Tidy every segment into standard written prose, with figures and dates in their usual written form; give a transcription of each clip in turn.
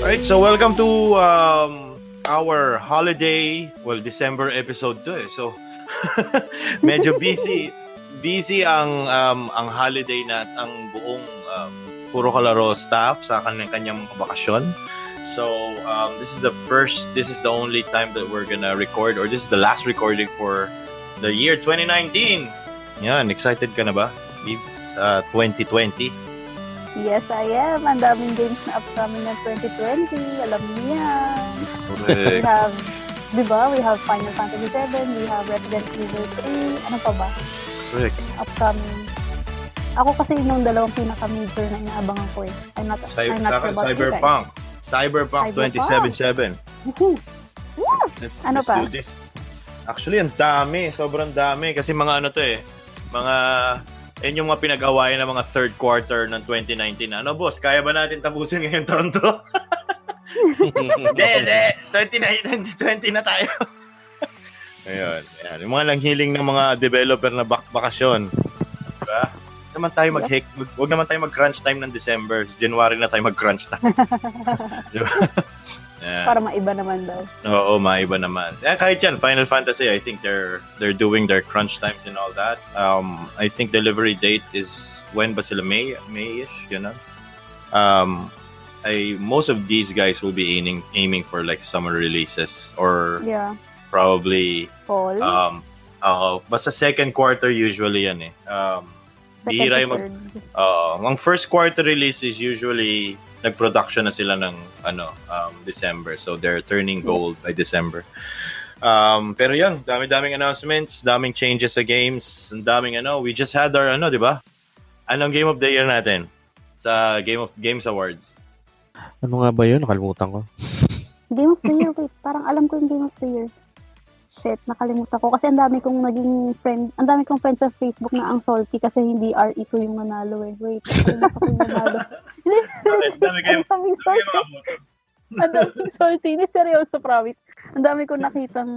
Alright, so welcome to our holiday, December episode 2 eh. So medyo busy ang holiday na at ang buong Puro Laro staff sa kanyang bakasyon. So this is the only time that we're gonna record, or this is the last recording for the year 2019. Yan, excited ka na ba? Leaves 2020. Yes, I am. Ang daming games na upcoming ng 2020. Alam niyo yan. We have, di ba? We have Final Fantasy 7. We have Resident Evil 3. Ano pa ba? Correct. Upcoming. Ako kasi yung dalawang pinaka-major na inaabangan ko eh. I'm not sure about Cyberpunk 2077. Ano pa? Let's do this. Actually, ang dami. Sobrang dami. Kasi mga ano to eh. Yan yung mga pinag-awayan ng mga third quarter ng 2019. Ano, boss? Kaya ba natin tapusin ngayong taon to? Hindi. 2020 na tayo. Ayun. Yan. Yung mga langhiling ng mga developer na bakasyon. Diba? Huwag naman tayo mag-crunch time ng December. January na tayo mag-crunch time. Diba? Yeah. Para maiba naman daw. Oo, maiba naman. Kahit yan, Final Fantasy, I think they're doing their crunch times and all that. I think delivery date is when ba sila? May-ish, you know? Most of these guys will be aiming for like summer releases or probably fall. Basta second quarter usually yan eh. Bihira yung ang first quarter release is usually nag-production na sila ng December. So they're turning gold by December. Pero yun, daming announcements, daming changes sa games, daming we just had our di ba? Anong Game of the Year natin sa Games Awards? Ano nga ba yun? Nakalimutan ko. Game of the Year, wait. Parang alam ko yung Game of the Year. Shit, nakalimutan ko. Kasi ang dami kong friends sa Facebook na ang salty kasi hindi RE2 yung nanalo eh. Wait, nakalimutan ko yung nanalo. Ang daming salty. Hindi, seryoso, promise. Ang dami kong nakitang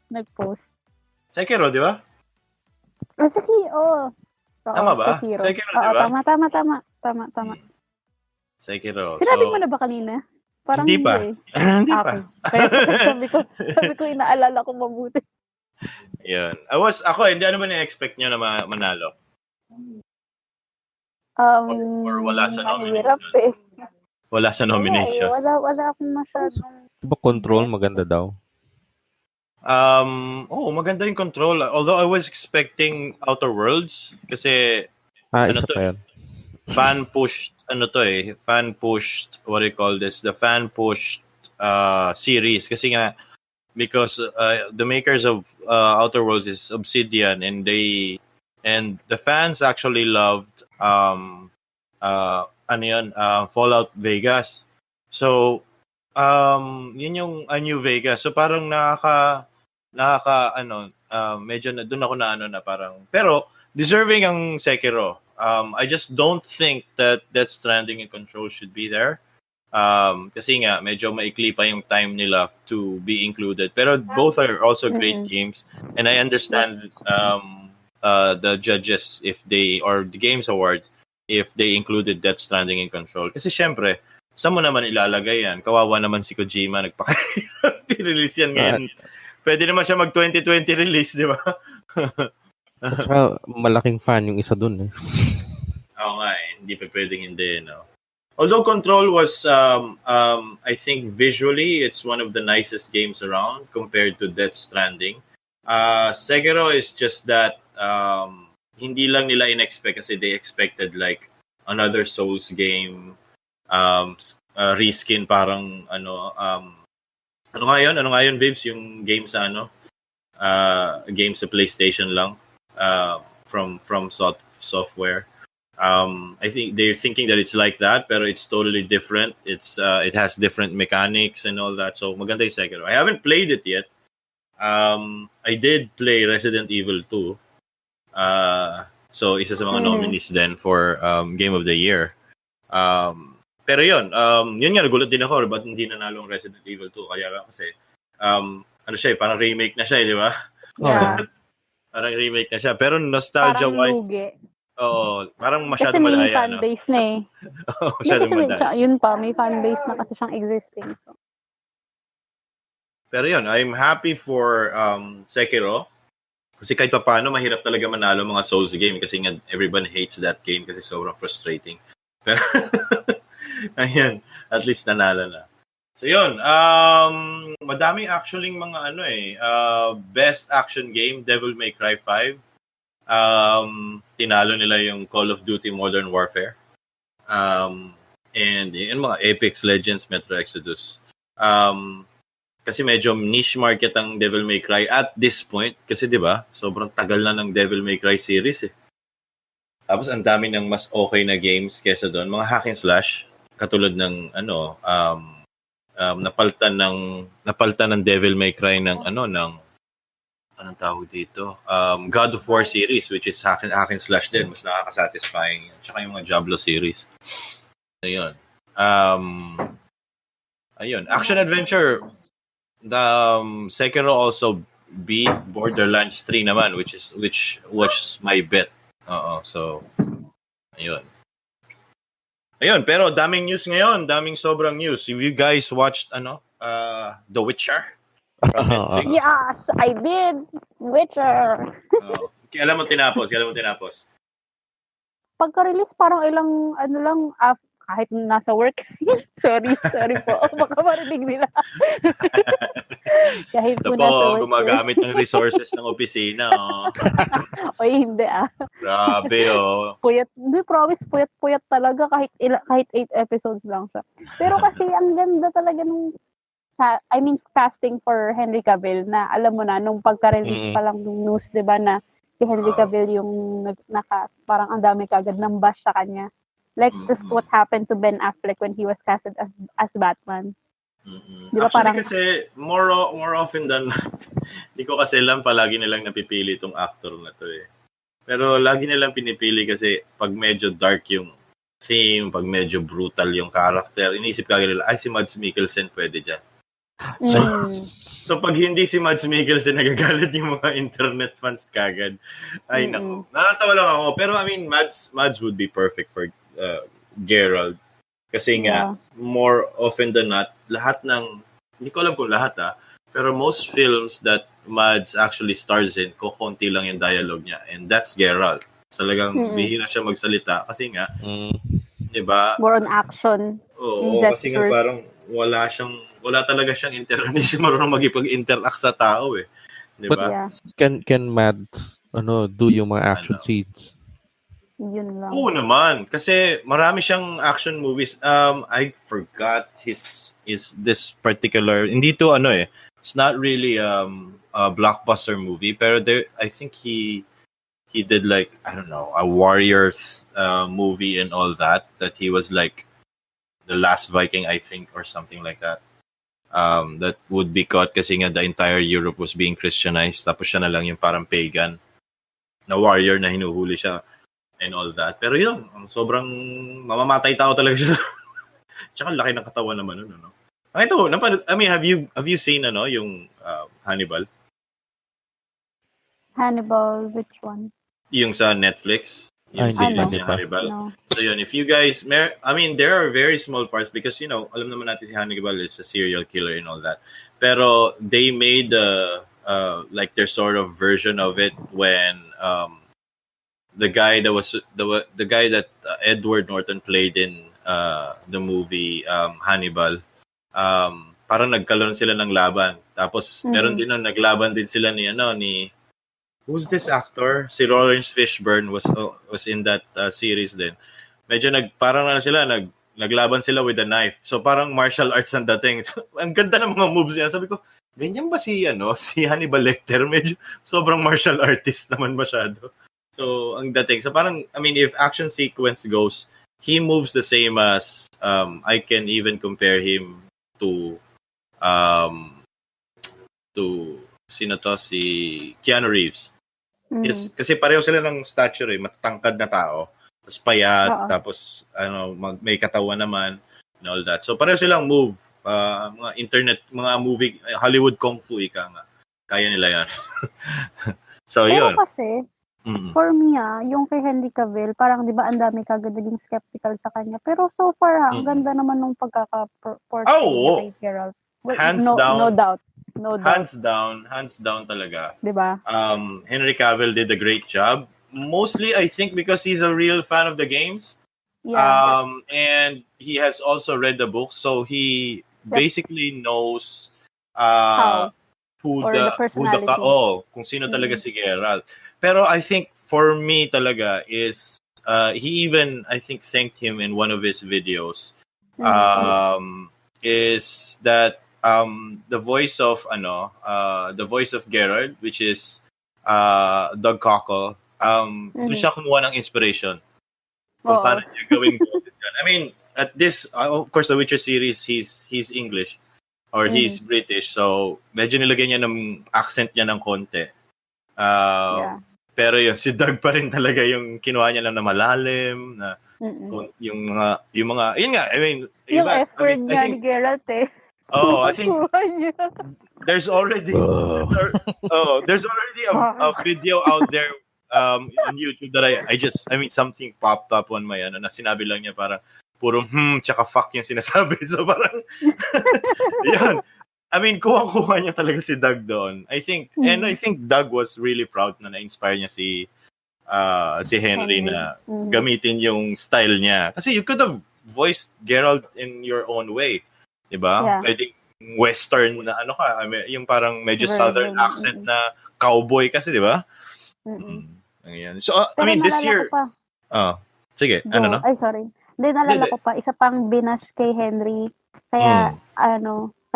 nag-post. Sekiro, di ba? Sekiro. Tama ba? Sekiro, di ba? Tama. Sekiro. Sinabi mo na ba kanina? Parang hindi pa. Hindi pa. Kaya sabi ko inaalala ko mabuti. Yan. Hindi ano ba ni-expect nyo na manalo? Or wala sa nomination? Wala sa nomination. Wala akong masyadong. Diba Control maganda daw? Maganda yung Control. Although I was expecting Outer Worlds kasi isa pa yan. fan-pushed what do you call this? The fan-pushed series. Kasi nga, because the makers of Outer Worlds is Obsidian and the fans actually loved Fallout Vegas. So, yun yung New Vegas. So, parang medyo doon ako na parang, pero deserving ang Sekiro. I just don't think that Death Stranding and Control should be there. Kasi nga, medyo maikli pa yung time nila to be included. Pero both are also great games. And I understand the judges, or the Games Awards, if they included Death Stranding and Control. Kasi syempre, saan mo naman ilalagay yan? Kawawa naman si Kojima, nagpaka-release yan ngayon. Pwede naman siya mag-2020 release, di ba? At saka, malaking fan yung isa dun eh. Oo nga eh. Hindi pa pwedeng hindi, no? Although Control was, I think visually, it's one of the nicest games around compared to Death Stranding. Sekiro is just that, hindi lang nila in-expect kasi they expected like another Souls game, reskin parang, ano nga yun, babes? Yung game sa game sa PlayStation lang. From software. I think they're thinking that it's like that, pero it's totally different. It has different mechanics and all that. So maganda yung Sekiro. I haven't played it yet. I did play Resident Evil 2. So isa sa mga nominees then for Game of the Year. Pero yun nga, nagulat din ako ba't hindi nanalo ang Resident Evil 2. Kaya lang kasi parang remake na siya, di ba? Yeah. Parang remake na siya. Pero nostalgia-wise, Oo, parang Kasi masyado may malaya, fan no? base na eh. Oo, Hindi masyadong kasi madaya. yun pa, may fan base na kasi siyang existing. So, Pero yun, I'm happy for Sekiro. Kasi kahit pa paano, mahirap talaga manalo mga Souls game kasi nga everyone hates that game kasi sobrang frustrating. Pero, ayan, at least nanalo na. So yun, madaming actually mga best action game, Devil May Cry 5. Tinalo nila yung Call of Duty Modern Warfare. And yung mga Apex Legends, Metro Exodus. Kasi medyo niche market ang Devil May Cry at this point. Kasi di ba sobrang tagal na ng Devil May Cry series eh. Tapos ang dami ng mas okay na games kesa doon. Mga hack and slash. Katulad ng napaltan ng Devil May Cry ng anong tawag dito? God of War series, which is hack and slash din. Mas nakaka-satisfying. Tsaka yung mga Diablo series. Ayun. Action adventure. Sekiro also beat Borderlands 3 naman, which was my bet. So ayun. Pero daming news ngayon, daming sobrang news. If you guys watched The Witcher from Netflix. yes, I did. Witcher. Kailan mo tinapos? Pagka-release parang ilang lang kahit nasa work. sorry po. Baka marinig nila. Kahit po nasa work. Gumagamit ng resources ng opisina. Oy, hindi Grabe, Puyat. Hindi, promise, puyat talaga kahit 8 episodes lang siya. Pero kasi ang ganda talaga nung casting for Henry Cavill na alam mo na nung pagka-release pa lang ng news, 'di ba, na si Henry Cavill yung nag-cast, parang ang dami kagad ng bash sa kanya. Like just what happened to Ben Affleck when he was casted as Batman. Diba, actually kasi more often than not, hindi ko kasi alam palagi nilang napipili itong actor na to eh. Pero lagi nilang pinipili kasi pag medyo dark yung theme, pag medyo brutal yung character, iniisip kagad nila, si Mads Mikkelsen pwede dyan. So pag hindi si Mads Mikkelsen, nagagalit yung mga internet fans kagad. Ay nako. Nakatawa lang ako. Pero I mean, Mads would be perfect for Gerald. Kasi nga, more often than not, lahat ng, hindi ko alam kung lahat pero most films that Mads actually stars in, kukunti lang yung dialogue niya. And that's Gerald. Talagang bihira siya magsalita. Kasi nga, di ba? More on action. Oo, kasi nga parang wala talaga siyang hindi siya marunong magipag-interact sa tao eh. Di ba? Can Mads do yung mga action scenes? Yun lang. Oo naman. Kasi marami siyang action movies. I forgot this particular, hindi to it's not really a blockbuster movie, pero I think he did like, I don't know, a warrior movie and all that he was like the last Viking, I think, or something like that. That would be caught kasi nga the entire Europe was being Christianized. Tapos siya na lang yung parang pagan na warrior na hinuhuli siya and all that. Pero yun, sobrang mamamatay tao talaga siya. Tsaka laki ng katawan naman nun, no? Ito, I mean, have you seen yung Hannibal? Hannibal, which one? Yung sa Netflix. Yung series ni Hannibal. No. So yun, if you guys, I mean, there are very small parts because, alam naman natin si Hannibal is a serial killer and all that. Pero they made like their sort of version of it when the guy that Edward Norton played in the movie Hannibal, parang nagkaroon sila ng laban. Tapos meron din naglaban din sila ni who's this actor? Si Lawrence Fishburne was in that series din. Medyo naglaban sila with a knife. So parang martial arts ang dating. So, ang ganda ng mga moves niya. Sabi ko, ganyan ba si Hannibal Lecter? Medyo sobrang martial artist naman masyado. So, ang dating. So, parang, I mean, if action sequence goes, he moves the same as, I can even compare him to sino to? Si Keanu Reeves. Kasi pareho sila ng stature matatangkad na tao. Tapos payat, tapos, may katawan naman, and all that. So, pareho silang move. Mga internet, mga movie, Hollywood Kung Fu, ika nga. Kaya nila yan. So, pero yun. Kasi, For me, yung kay Henry Cavill, parang 'di ba ang dami kagad naging skeptical sa kanya. Pero so far, ang ganda naman nung pagkaka-portray niya kay Gerald. Well, Hands no down. doubt. No doubt. Hands down talaga. 'Di ba? Henry Cavill did a great job. Mostly, I think, because he's a real fan of the games. Yeah. And he has also read the book, so he basically knows How? who Or the personality. kung sino talaga si Gerald. Pero I think for me talaga is he even I think thanked him in one of his videos. Is that the voice of Gerald, which is Doug Cockle, doon siya kumuha ng inspiration kung paano niya gawing boses yan. I mean, at this of course the Witcher series, he's English or he's British, so medyo nilagay niya ng accent niya ng konti. Pero yun, si Doug pa rin talaga yung kinuha niya lang na malalim, na yung mga, yun nga, I mean, yung effort niya ni Geralt I think there's already a video out there on YouTube that I mean, something popped up on my na sinabi lang niya parang puro tsaka fuck yung sinasabi. So parang yun. I mean, kuha niya talaga si Doug doon. I think Doug was really proud na na-inspire niya si Henry na gamitin yung style niya. Kasi you could have voiced Geralt in your own way. Diba? Yeah. Pwedeng western na yung parang medyo southern accent na cowboy kasi, diba? Ayan. So, I mean, this year... sige, no? Ay, sorry. Hindi, nalala ko pa, isa pang binash kay Henry. Kaya,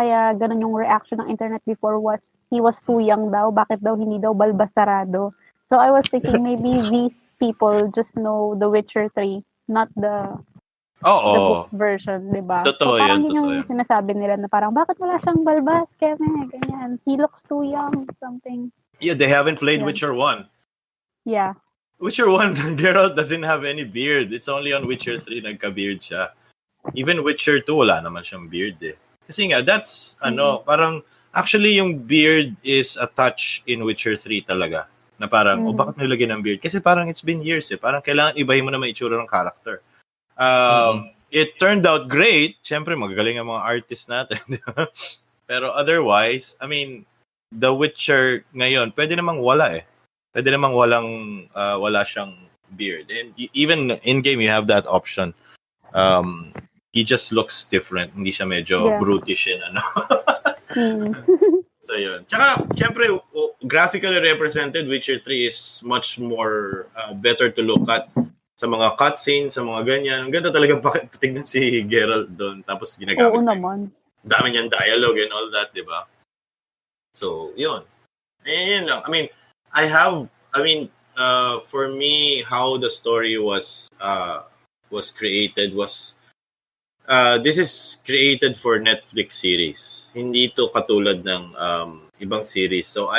kaya ganun yung reaction ng internet before was, he was too young daw. Bakit daw hindi daw balbasarado? So, I was thinking maybe these people just know The Witcher 3, not the book version, diba? Totoo so, parang yun, yung sinasabi nila na parang, bakit wala siyang balbas? Ganyan. He looks too young, something. Yeah, they haven't played Witcher 1. Yeah. Witcher 1, Geralt doesn't have any beard. It's only on Witcher 3 nagka-beard siya. Even Witcher 2, wala naman siyang beard eh. Kasi nga, that's, parang, actually yung beard is a touch in Witcher 3 talaga. Na parang, bakit nilagyan ng beard? Kasi parang it's been years eh. Parang kailangan ibahin mo na may itsura ng character. It turned out great. Siyempre, magagaling ang mga artists natin. Pero otherwise, I mean, The Witcher ngayon, pwede namang wala eh. Pwede namang wala siyang beard. And even in-game, you have that option. He just looks different. Hindi siya medyo brutish and So, yun. Tsaka, syempre, graphically represented, Witcher 3 is much more better to look at sa mga cutscenes, sa mga ganyan. Ang ganda talaga patignan si Geralt doon. Tapos ginagamit. Oo naman. Dami niyang dialogue and all that, di ba? So, yun. Yun lang. For me, how the story was created was this is created for Netflix series. Hindi to katulad ng ibang series. So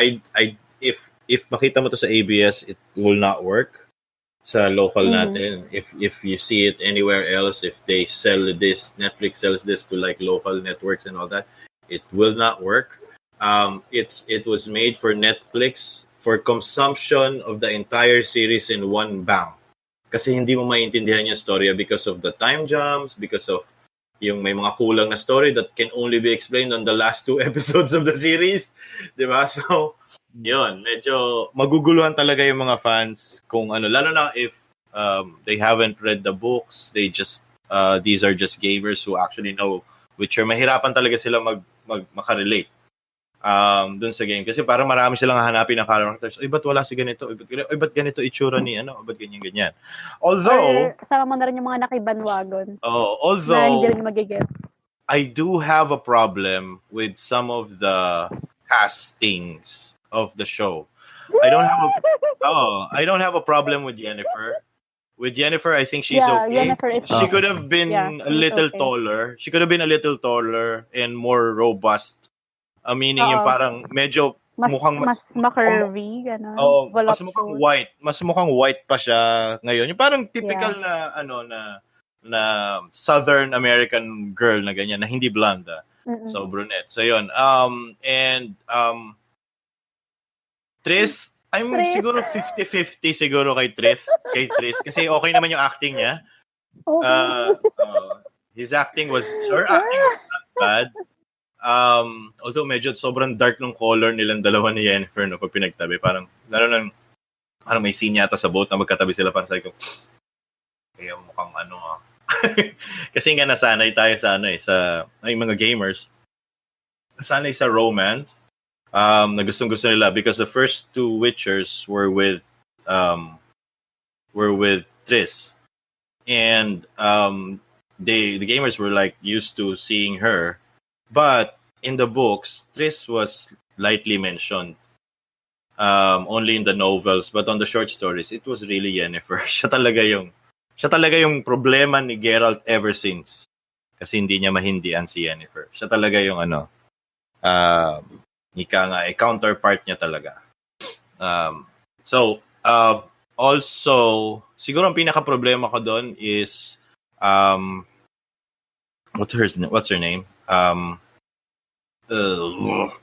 if makita mo to sa ABS, it will not work sa local natin. If you see it anywhere else, if they sell this, Netflix sells this to like local networks and all that, it will not work. It was made for Netflix for consumption of the entire series in one bang. Kasi hindi mo maintindihan yung storya because of the time jumps, because of yung may mga kulang na story that can only be explained on the last 2 episodes of the series. Diba? So, yun. Medyo maguguluhan talaga yung mga fans kung ano. Lalo na if they haven't read the books, these are just gamers who actually know Witcher. Mahirapan talaga sila makarelate dun sa game. Kasi parang marami silang hanapin ng characters. Ay, ba't wala si ganito? Ay, ba't ganito itsura ni ba't ganyan? Although, kasama mo na rin yung mga nakibanwagon. Although, na hindi rin magigets. I do have a problem with some of the castings of the show. I don't have a problem with Yennefer. With Yennefer, I think she's okay. She could have been a little taller. She could have been a little taller and more robust. Meaning yung parang medyo mukhang mas curvy, gano'n. Mas mukhang white pa siya ngayon. Yung parang typical na Southern American girl na ganyan, na hindi blonde. So brunette. So yun. Triss, I'm Tris. siguro 50-50 siguro kay Tris. Kasi okay naman yung acting niya. Okay. His acting was not bad. Although medyo sobrang dark ng color nilang dalawa ni Yennefer no pag pinagtabi, parang parang may scene yata sa boat na magkatabi sila, parang sabi ko kaya mukhang kasi nga nasanay tayo sa sa mga gamers nasanay sa romance na gustong-gusto nila because the first two Witchers were with Triss. And the gamers were like used to seeing her. But in the books, Triss was lightly mentioned. Only in the novels, but on the short stories, it was really Yennefer. Siya talaga yung problema ni Gerald ever since. Kasi hindi niya mahindian si Yennefer. Siya talaga yung counterpart niya talaga. Also, siguro ang pinaka-problema ko doon is what's her name?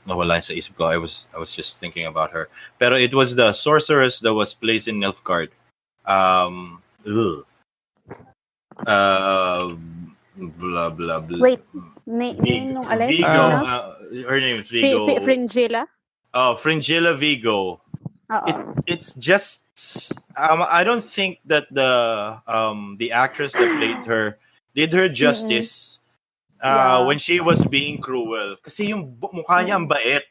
Nawala sa isip ko. I was just thinking about her. Pero it was the sorceress that was placed in Nilfgaard. Blah blah blah. Wait, name nung alin? Vigo. Her name is Vigo. Fringilla? Oh, Fringilla Vigo. It's just I don't think that the actress that played her did her justice when she was being cruel. Kasi yung mukha niya ang bait.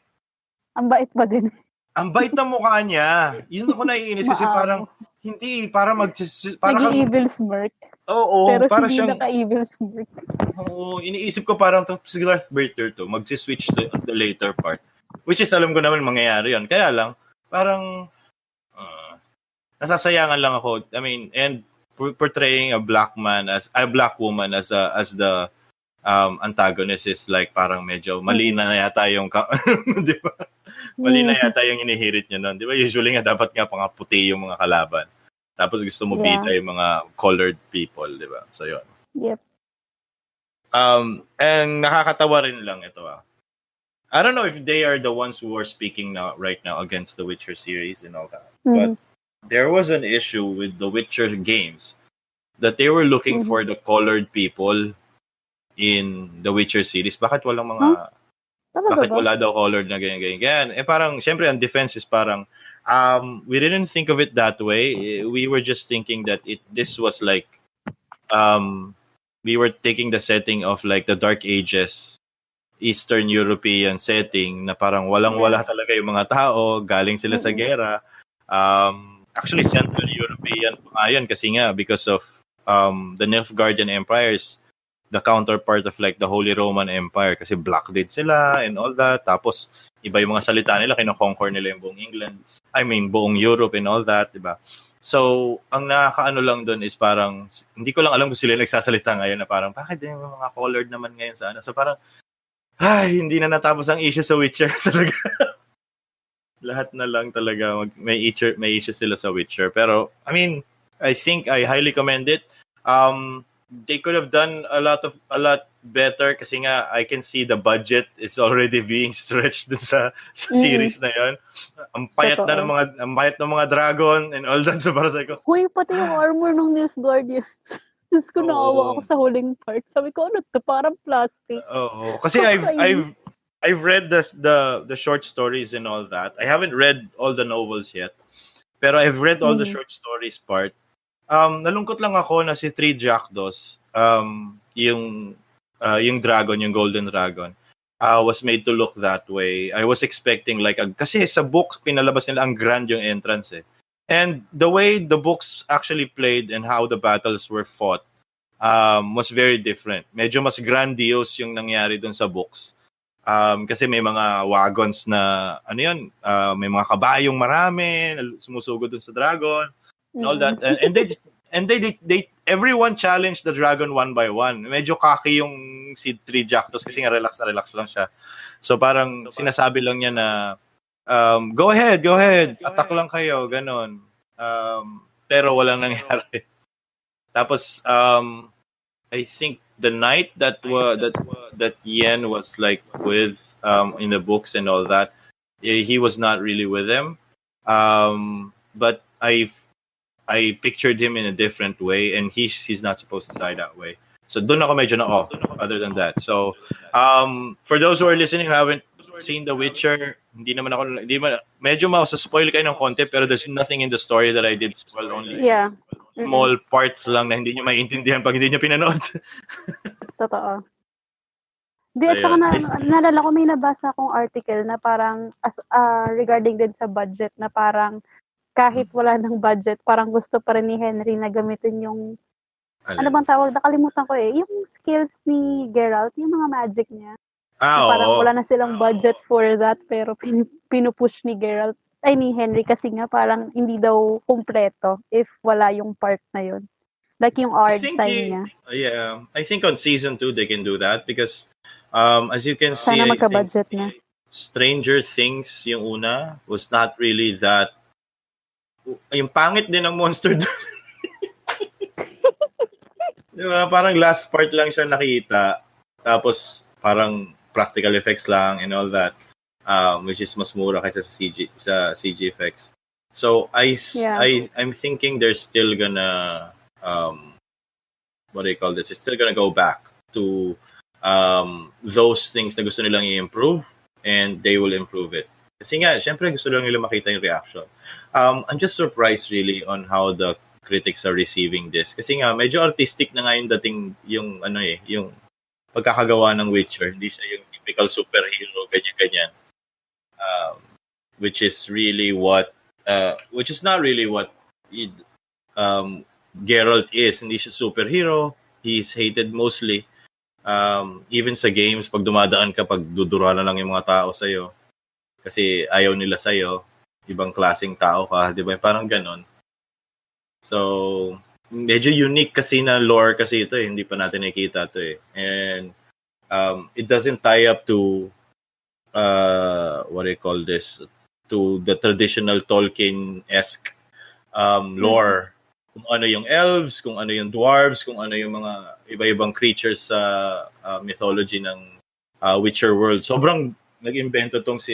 Ang bait pa din. Ang bait ng mukha niya. Yun ako naiinis kasi parang hindi para evil smirk. Oo, pero para hindi siyang naka-evil smirk. Oo, iniisip ko parang si Darth Vader to mag-switch to the later part. Which is alam ko naman mangyayari yan. Kaya lang parang nasasayangan lang ako. I mean, and portraying a black woman as the antagonist is like parang medyo mali na yata yung di ba? Mali na yata yung inihirit niya noon. Di ba? Usually nga dapat nga pang puti yung mga kalaban. Tapos gusto mo bida yung mga colored people, di ba? So yun. Yep. And nakakatawa rin lang ito. I don't know if they are the ones who are speaking right now against the Witcher series and all that. But there was an issue with the Witcher games that they were looking for the colored people in the Witcher series. Bakit walang mga bakit wala daw colored na ganyan? Eh parang syempre ang defense is parang we didn't think of it that way. We were just thinking that this was like we were taking the setting of like the Dark Ages, Eastern European setting na parang walang-wala talaga yung mga tao, galing sila sa gera. Actually, Central European yun kasi nga because of the Nilfgaardian empires, the counterpart of like the Holy Roman Empire kasi black din sila and all that. Tapos, iba yung mga salita nila, kino-conquer nila yung buong England. I mean, buong Europe and all that, diba? So, ang nakakaano lang doon is parang, hindi ko lang alam kung sila nagsasalita ngayon na parang, bakit yung mga colored naman ngayon sa ano? So, parang, hindi na natapos ang issue sa Witcher talaga. Lahat na lang talaga may issue sila sa Witcher. Pero, I mean, I think I highly commend it. They could have done a lot better kasi nga I can see the budget is already being stretched sa series na yon. Ang payat ng mga dragon and all that sa para sa ko. Huy, pati yung armor ng Nilfgaardian. Diyos ko, naawa ako sa huling part. Sabi ko, ano to? Parang plastic. Oo. Kasi I've read the short stories and all that. I haven't read all the novels yet. Pero I've read all the short stories part. Nalungkot lang ako na si Three Jackdaws, yung dragon, yung golden dragon, was made to look that way. I was expecting kasi sa books, pinalabas nila ang grand yung entrance eh. And the way the books actually played and how the battles were fought was very different. Medyo mas grandiose yung nangyari dun sa books. Kasi may mga wagons na, may mga kabayong marami, sumusugod dun sa dragon. And all that, and they everyone challenged the dragon one by one. Medyo cocky yung si Three Jackdaws kasi nga relax lang siya. So parang sinasabi lang niya na go ahead, attack lang kayo, ganon. Pero walang nangyari. Tapos I think the night that Yen was like with in the books and all that, he was not really with them. But I pictured him in a different way, and he's not supposed to die that way. So doon ako medyo na off. Other than that, so for those who are listening who haven't seen The Witcher, medyo spoil kayo ng konti, pero there's nothing in the story that I did spoil. Only Yeah. small parts lang na hindi nyo maintindihan pag hindi nyo pinanood. Totoo. Di, So, at saka yun. naalala ko may nabasa akong article na parang regarding din sa budget na parang kahit wala ng budget, parang gusto pa rin ni Henry na gamitin yung ano bang tawag? Nakalimutan ko eh. Yung skills ni Gerald, yung mga magic niya. Parang wala na silang budget for that, pero pinupush ni Gerald, ni Henry kasi nga parang hindi daw kumpleto if wala yung part na yun. Like yung art style niya. Yeah. I think on season 2 they can do that because as you can see, sana magka-budget na. Stranger Things yung una was not really that yung pangit din ng monster doon. Diba? Parang last part lang siya nakita. Tapos parang practical effects lang and all that. Which is mas mura kaysa sa CG effects. So I'm thinking they're still gonna what do you call this? It's still gonna go back to those things na gusto nilang i-improve, and they will improve it. Kasi nga, syempre gusto lang nila makita yung reaction. I'm just surprised really on how the critics are receiving this. Kasi nga, medyo artistic na nga yung dating, yung pagkakagawa ng Witcher. Hindi siya yung typical superhero, ganyan-ganyan. Which is not really what Geralt is. Hindi siya superhero. He's hated mostly. Even sa games, pag dumadaan ka, pag dudura na lang yung mga tao sa'yo. Kasi ayaw nila sa'yo. Ibang klaseng tao ka. Di ba? Parang ganon. So, medyo unique kasi na lore kasi ito eh. Hindi pa natin nakikita ito eh. And it doesn't tie up to what do you call this? To the traditional Tolkien-esque lore. Kung ano yung elves, kung ano yung dwarves, kung ano yung mga iba-ibang creatures sa mythology ng Witcher world. Sobrang nag-invento tong si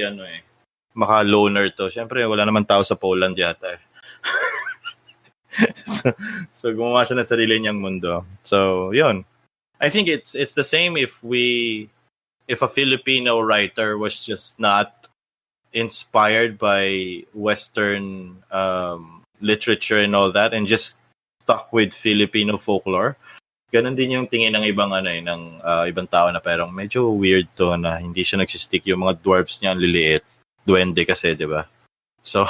maka-loner to. Siyempre, wala naman tao sa Poland yata eh. so gumawa siya ng sarili niyang mundo. So, yun. I think it's the same if a Filipino writer was just not inspired by Western literature and all that and just stuck with Filipino folklore. Ganon din yung tingin ng ibang ibang tao na parang medyo weird to na hindi siya nagsistick yung mga dwarves niya ang liliit. Duwende kasi, di ba? So,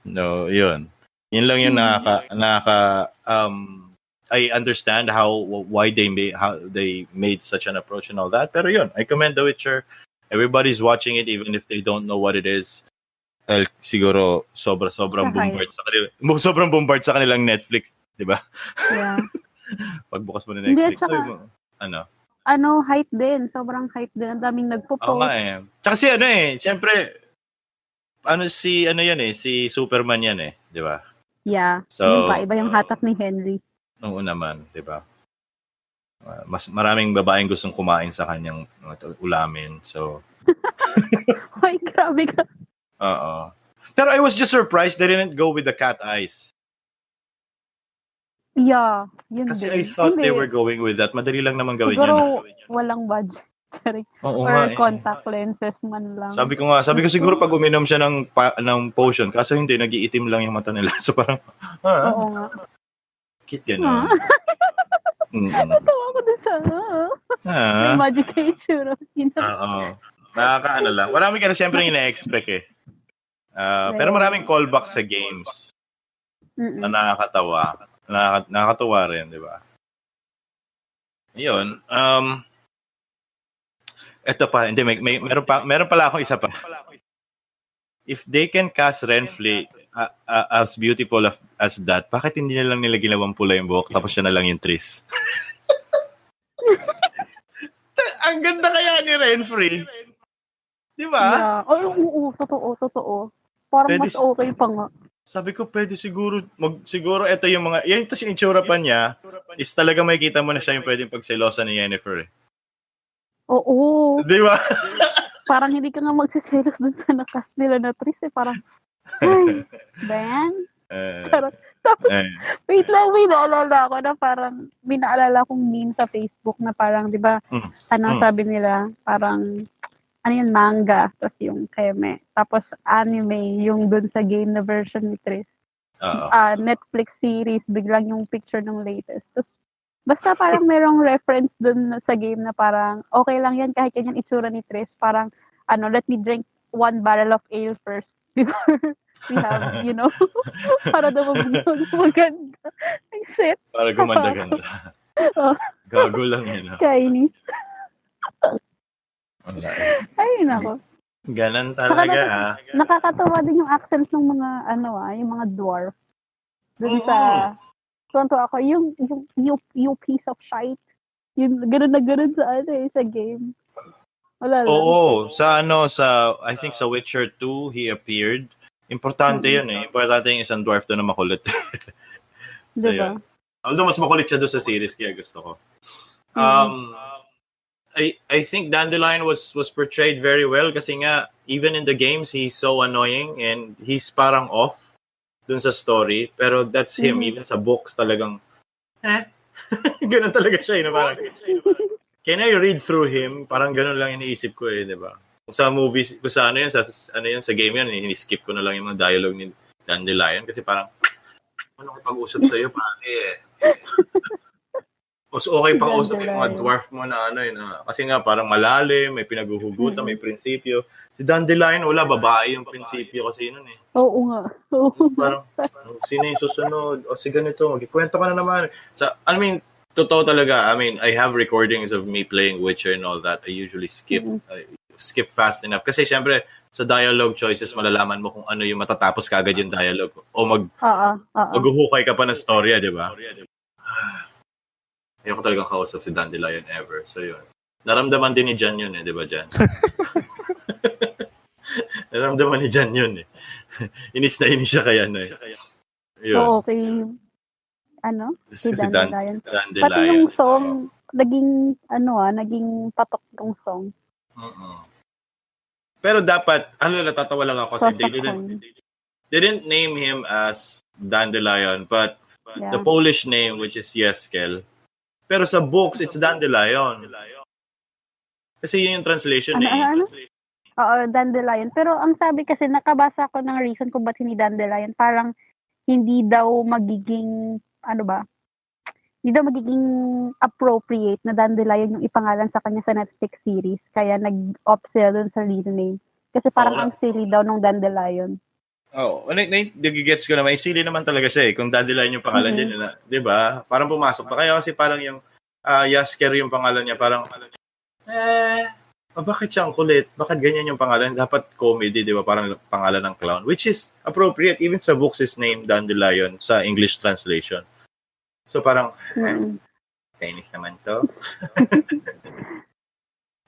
no, yun. Yun lang yung I understand why they made such an approach and all that. Pero yun, I commend The Witcher. Everybody's watching it even if they don't know what it is. Siguro sobrang bombard sa kanila. Sobrang bombard sa kanilang Netflix, 'di ba? Yeah. Pagbukas mo ng Netflix, hype din. Sobrang hype din. Ang daming nagpo-post. Oo nga eh. Tsaka siyempre, si Superman yan eh, 'di ba? Yeah. So, yun pa, iba yung hatak ni Henry. Oo naman, 'di ba? Mas maraming babaeng gustong kumain sa kanyang ulamin. So, Hoy, grabe ka. Oo. Pero I was just surprised they didn't go with the cat eyes. Yeah, yun Kasi din. I thought they were going with that. Madali lang naman gawin siguro, yan. walang budget. Oo, or contact lenses man lang. Sabi ko siguro pag uminom siya ng potion, kaso hindi, nag-iitim lang yung mata nila. So parang, oo nga. Cute gano'n. Natawa ko doon sa, may magic nature. Oo. Nakakaano lang. Marami ka na siyempre ina-expect eh. Pero maraming callback sa games na nakakatawa. Nakakatuwa rin, di ba? Yun. Ito pa, hindi, meron pala akong isa pa. If they can cast Renfli as beautiful as that, bakit hindi na lang nila ginawang pula yung buhok tapos siya na lang yung tris? Ang ganda kaya ni Renfri. Di ba? Yeah. Oo, totoo. Parang pwede, mas okay pa nga. Sabi ko, pwede siguro ito yung mga, yan ito si itsura pa niya, is talaga makikita mo na siya yung pwedeng pagselosa ni Yennefer eh. Oo. Di ba? Parang hindi ka nga magsiselos dun sa nakas nila na tris eh. Parang, Ay, Ben? Uh, Charot. Tapos, eh, wait lang, may naalala ko na parang, may naalala kong meme sa Facebook na parang, di ba, mm, sabi nila, parang, ano yun, manga, tapos yung keme. Tapos anime, yung dun sa game na version ni Tris. oo. Netflix series, biglang yung picture ng latest. Tapos, basta parang merong reference dun sa game na parang, okay lang yan kahit yan yung itsura ni Tris. Parang, let me drink 1 barrel of ale first before we have, para daw maganda. Ang set. Para gumanda-ganda. Oh, Gago lang yun. Chinese. Wala. Ay, nako. Ganon talaga. Nakakatawa din yung accents ng mga, yung mga dwarf. Dun sa, tunto ako, yung you piece of shite. Yung gano'n na gano'n sa game. Wala lang. Oo, I think sa Witcher 2, he appeared. Importante yun eh. Importante yung isang dwarf doon na makulit. So, diba? yun. Although mas makulit siya doon sa series, kaya gusto ko. I think Dandelion was portrayed very well kasi nga, even in the games, he's so annoying and he's parang off dun sa story. Pero that's him. Even sa books talagang, ganun talaga siya. Parang, can I read through him? Parang ganun lang iniisip ko di ba? Sa movies, kung sa sa game yun, ini-skip ko na lang yung mga dialogue ni Dandelion kasi parang, ano ko pag-usap sa'yo, pare Mas okay pang usap yung mga dwarf mo na kasi nga parang malalim, may pinaghuhugutan, may prinsipyo. Si Dandelion, wala, babae yung prinsipyo kasi nun eh. Oo nga. Parang, sino yung susunod? O si ganito, magkikwento ka na naman. Totoo talaga. I have recordings of me playing Witcher and all that. I usually skip fast enough. Kasi syempre, sa dialogue choices, malalaman mo kung ano yung matatapos kagad yung dialogue. O maghuhukay ka pa ng storya, di ba? Ayoko talagang kausap si Dandelion ever. So, yun. Naramdaman din ni Jan yun di ba, Jan? Naramdaman ni Jan yun Inis na inis siya kaya Yun. Oo, okay. Si Dandelion. Pati yung song, naging patok yung song. Pero dapat, natatawa lang ako kasi they didn't name him as Dandelion, but the Polish name, which is Jeskel. Pero sa books, it's Dandelion. Kasi yun yung translation Oo, Dandelion. Pero ang sabi kasi, nakabasa ko ng reason kung ba't hindi Dandelion. Parang hindi daw magiging, hindi daw magiging appropriate na Dandelion yung ipangalan sa kanya sa Netflix series. Kaya nag-opt sila dun sa real name. Kasi parang ang silly daw ng Dandelion. Nagigets ko naman. Silly naman talaga siya Kung Dandelion yung pangalan niya, di ba? Parang pumasok pa. Kaya kasi parang yung Jasker yung pangalan niya. Parang, bakit siya ang kulit? Bakit ganyan yung pangalan? Dapat comedy, di ba? Parang pangalan ng clown. Which is appropriate. Even sa books is named Dandelion sa English translation. So parang, Chinese naman to.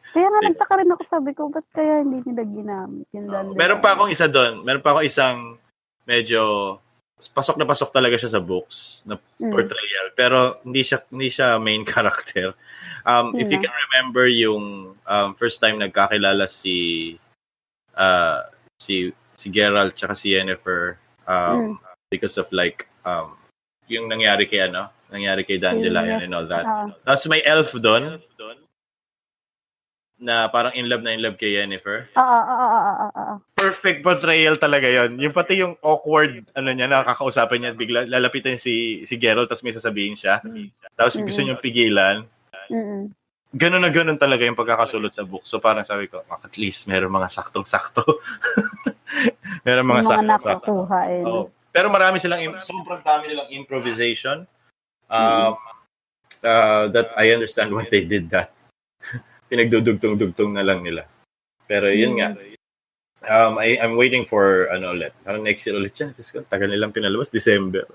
Kaya nga nagtaka rin ako, sabi ko, ba't kaya hindi nila ginamit yung Dandelion? Meron pa akong isa doon. Meron pa akong isang medyo pasok na pasok talaga siya sa books na portrayal. Pero hindi siya main character. If you can remember yung first time nagkakilala si Gerald tsaka si Yennefer because of yung nangyari kay Dandelion and all that. Tapos may elf doon na parang in love kay Yennefer. Perfect portrayal talaga yon. Yung pati yung awkward niya, nakakausapan niya, bigla lalapitan si Gerald tapos may sasabihin siya. Tapos gusto niyang pigilan. Ganun na ganun talaga yung pagkakasulot sa book. So parang sabi ko, at least meron mga saktong-sakto. Meron mga saktong-sakto. Pero marami sobrang dami nilang improvisation. That I understand what they did that. Pinagdudugtong-dugtong na lang nila. Pero yun nga. I'm waiting for ulit. Parang next year ulit yan. Tagal nilang pinalabas. December.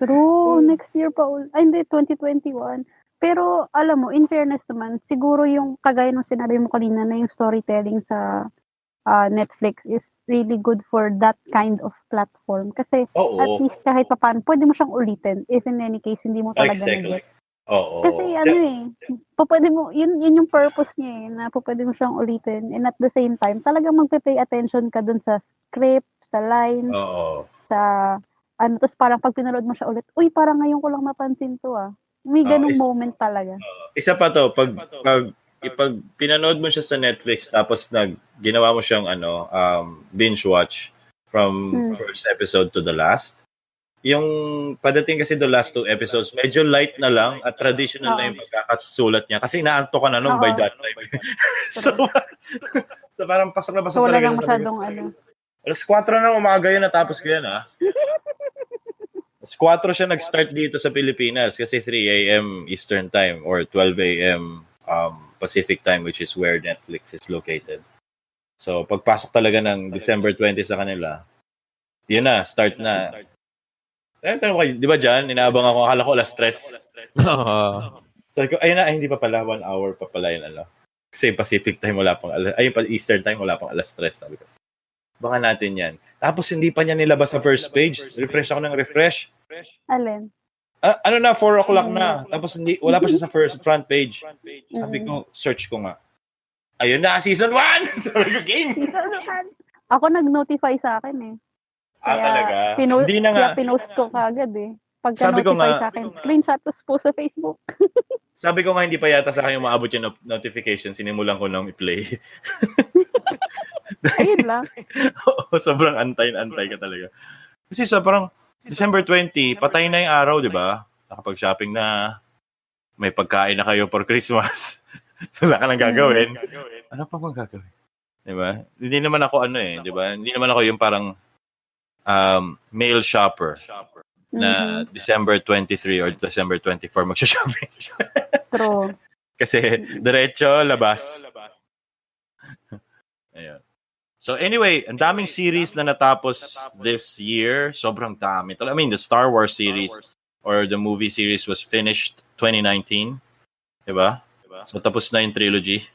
True. Next year pa ulit. Ay, hindi. 2021. Pero, alam mo, in fairness naman, siguro yung kagaya nung sinabi mo kanina na yung storytelling sa Netflix is really good for that kind of platform. Kasi, at least kahit paano, pwede mo siyang ulitin. If in any case, hindi mo talaga na-get. Kasi pwede mo, yun yung purpose niya na pwede mo siyang ulitin, and at the same time talagang magpe-pay attention ka dun sa script, sa lines, Oo. sa tapos parang pag pinanood mo siya ulit, uy, parang ngayon ko lang napansin to May ganung moment talaga. Isa pa to, pag pinanood mo siya sa Netflix tapos ginawa mo siyang binge watch from first episode to the last. Yung padating kasi the last 2 episodes, medyo light na lang at traditional na yung pagkakasulat niya kasi inaanto ka na nung by that time. so parang pasok na pasok so, talaga sa masyadong Alas 4 na umaga yun, natapos ko yan Alas 4 siya nag-start dito sa Pilipinas kasi 3 a.m. Eastern Time or 12 a.m. Pacific Time, which is where Netflix is located. So, pagpasok talaga ng December 20 sa kanila, yun na, start na. Tanong kayo, di ba dyan, inaabang ako, akala ko alas 3. Sabi ko, ayun na, hindi pa pala, 1 hour pa pala yun, Kasi Pacific Time wala pang Eastern Time wala pang alas 3, sabi ko. Baka natin yan. Tapos hindi pa niya nilabas sa first page. Refresh ako ng refresh. Alin? Ano na, 4 o'clock na. Tapos wala pa siya sa front page. Sabi ko, search ko nga. Ayun na, season 1! Sabi ko, game! Ako nag-notify sa akin Kaya, talaga? Hindi na nga. Kaya pinost ko kagad Pagka-notify sa akin, screenshot po sa Facebook. Sabi ko nga, hindi pa yata sa akin maabot yung notification. Sinimulan ko nang i-play. Ayun lang. Sobrang antay ka talaga. Kasi parang December 20, patay na yung araw, di ba? Nakapag-shopping na, may pagkain na kayo for Christmas. Wala ka nang gagawin. Ano pa bang gagawin? Di ba? Hindi naman ako di ba? Hindi naman ako yung parang male shopper na December 23 or December 24 magsha-shopping. True. Kasi diretso, labas. Ayun. So anyway, ang daming series na natapos this year. Sobrang dami. I mean, the Star Wars series or the movie series was finished 2019. Diba? So tapos na yung trilogy.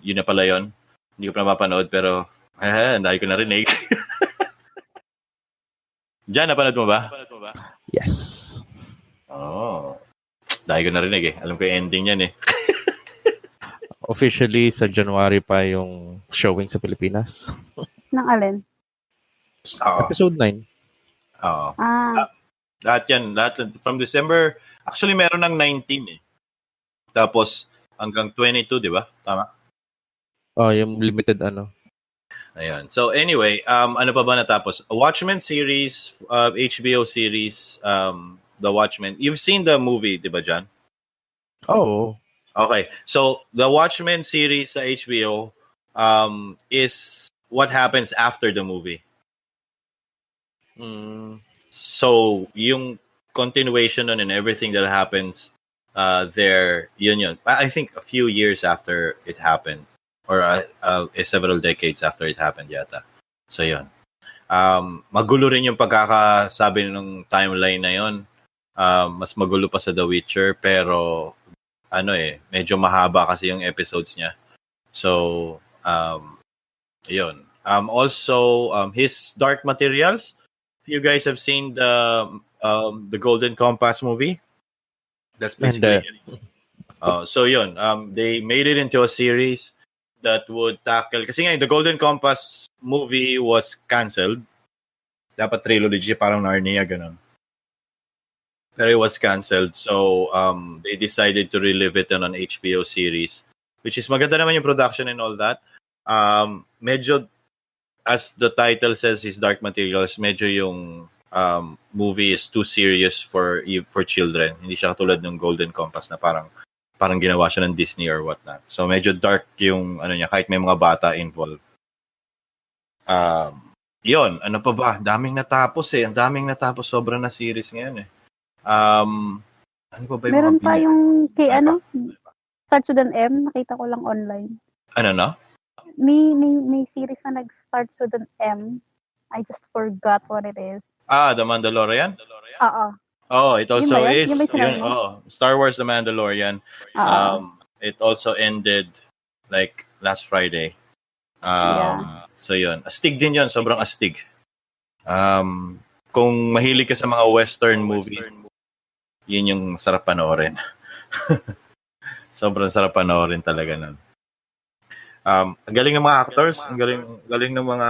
Yun na pala yun. Hindi ko pa mapanood pero dahil ko narinig. Diyan, napanood mo ba? Yes. Oh. Dahil ko narinig Alam ko yung ending yan Officially, sa January pa yung showing sa Pilipinas. Nang alin? Episode 9. Oo. Lahat yan. From December, actually meron ng 19 Tapos hanggang 22, di ba? Tama? Yung limited Ayan. So anyway, ano pa ba natapos? A Watchmen series, HBO series, The Watchmen. You've seen the movie, di ba, John? Oh. Okay. So the Watchmen series sa HBO is what happens after the movie. So yung continuation and everything that happens there, yun. I think a few years after it happened. Or several decades after it happened yata. So, yun. Magulo rin yung pagkakasabi ng timeline na yun. Mas magulo pa sa The Witcher, pero medyo mahaba kasi yung episodes niya. So, yun. Also, his Dark Materials. If you guys have seen the Golden Compass movie, that's basically it. So, yun. They made it into a series that would tackle, kasi nga, the Golden Compass movie was canceled. Dapat trilogy, parang Narnia, ganun. Pero it was canceled. So, they decided to relive it on an HBO series, which is maganda naman yung production and all that. Medyo, as the title says, is Dark Materials, medyo yung movie is too serious for children. Hindi siya katulad ng Golden Compass na parang ginawa siya ng Disney or whatnot. So, medyo dark yung niya, kahit may mga bata involved. Yun, ano pa ba? Daming natapos Ang daming natapos. Sobrang na series ngayon Ano pa ba yung meron pa yung kay Starts with an M. Nakita ko lang online. Ano na? May series na nag-starts with an M. I just forgot what it is. The Mandalorian? Oo. Oh, it also is. Yun, Star Wars The Mandalorian. It also ended like last Friday. So yun. Astig din yun. Sobrang astig. Kung mahilig ka sa mga Western movies, yun yung sarap panoorin. Sobrang sarap panoorin talaga nun. Ang galing ng mga actors. Ang galing ng mga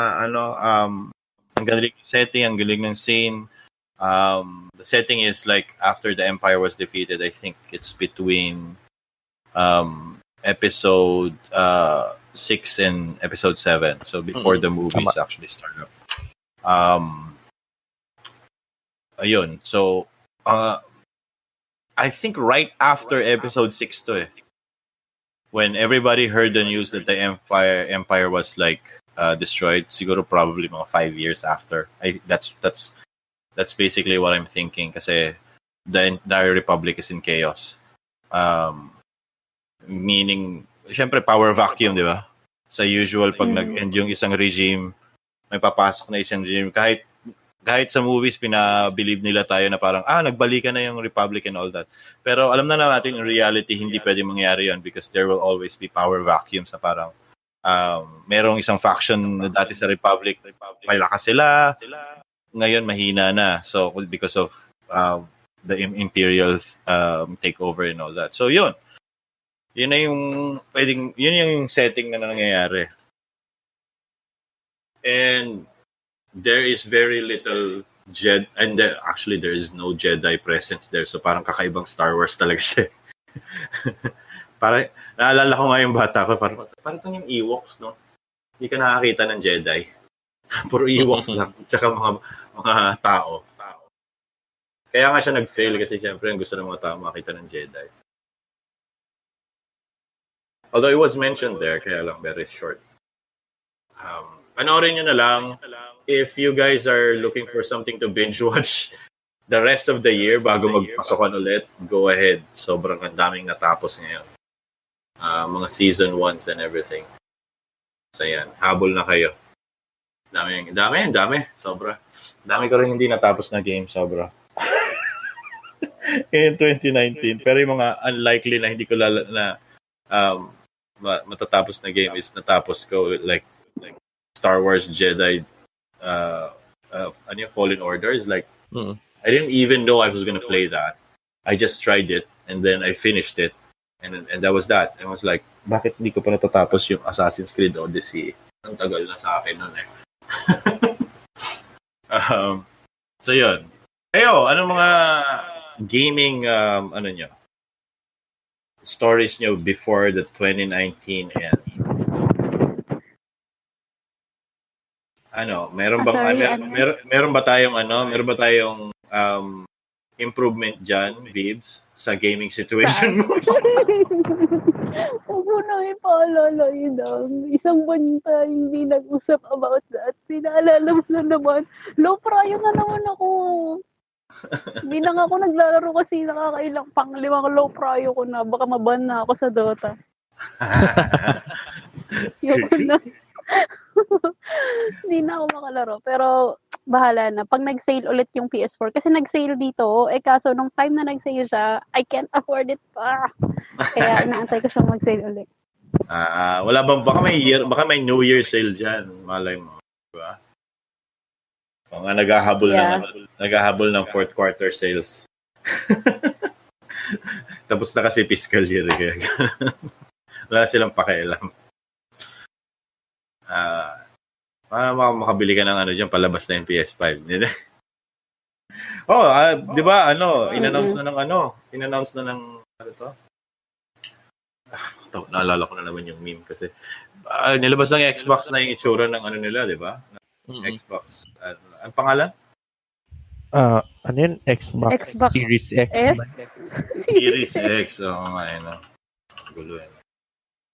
Ang galing ng setting, ang galing ng scene. The setting is like after the Empire was defeated. I think it's between episode 6 and episode 7. So before the movies actually start up. Ayun. So I think right after episode 6 to when everybody heard the news that the Empire was like destroyed, siguro probably mga 5 years after. That's basically what I'm thinking kasi the entire Republic is in chaos. Meaning, syempre power vacuum, di ba? Sa usual, pag nag-end yung isang regime, may papasok na isang regime. Kahit sa movies, pinabelieve nila tayo na parang, nagbalikan na yung Republic and all that. Pero alam na natin, in reality, hindi pwede mangyari yun because there will always be power vacuums na parang merong isang faction na dati sa Republic, malakas sila, ngayon mahina na. So, because of the imperial takeover and all that. So, yun. Yun na yung yun yung setting na nangyayari. And there is very little actually there is no Jedi presence there. So parang kakaibang Star Wars talaga siya. Parang naalala ko nga yung bata ko, parang yung Ewoks, no? Hindi ka nakakita ng Jedi. Puro Ewoks lang. Tsaka mga tao. Kaya nga siya nag-fail kasi siyempre ang gusto ng mga tao makita ng Jedi. Although it was mentioned there, kaya lang very short. Panoorin nyo na lang. If you guys are looking for something to binge watch the rest of the year bago magpasokan ulit, go ahead. Sobrang daming natapos ngayon. Mga season 1s and everything. So yan, habol na kayo. Dami. Sobra. Dami ko rin hindi natapos na game, sobra. In 2019. Pero yung mga unlikely na hindi ko matatapos na game is natapos ko like Star Wars Jedi Fallen Order is like I didn't even know I was gonna play that. I just tried it and then I finished it and that was that. I was like, bakit hindi ko pa natatapos yung Assassin's Creed Odyssey? Ang tagal na sa akin nun eh. So yun. Kayo, anong mga gaming nyo? Stories nyo before the 2019 ends? Meron ba tayong improvement dyan, Vibs, sa gaming situation mo? Huwag mo na ipaalala yun lang. Isang buwan tayo hindi nag-usap about that. Pinaalala mo na naman. Low prayo na naman ako. Hindi na nga ako naglalaro kasi nakakailang pang-5 low prayo ko na. Baka maban na ako sa Dota. Yun na. Hindi na ako makalaro. Pero bahala na. Pag nag-sale ulit yung PS4, kasi nag-sale dito, kaso nung time na nag-sale siya, I can't afford it pa. Kaya inaantay ko siyang mag-sale ulit. Wala bang, baka may New Year sale dyan. Malay mo. Diba? Mga naghahabol ng fourth quarter sales. Tapos na kasi fiscal year. Kaya wala silang pakialam. Makabili ka ng dyan, palabas na yung PS5. Di ba, in-announce na ng naalala ko na naman yung meme kasi nilabas ng Xbox na yung itsura ng nila, di ba? Xbox. Ang pangalan? Xbox Series X. Series X. Oo nga, gulo yan.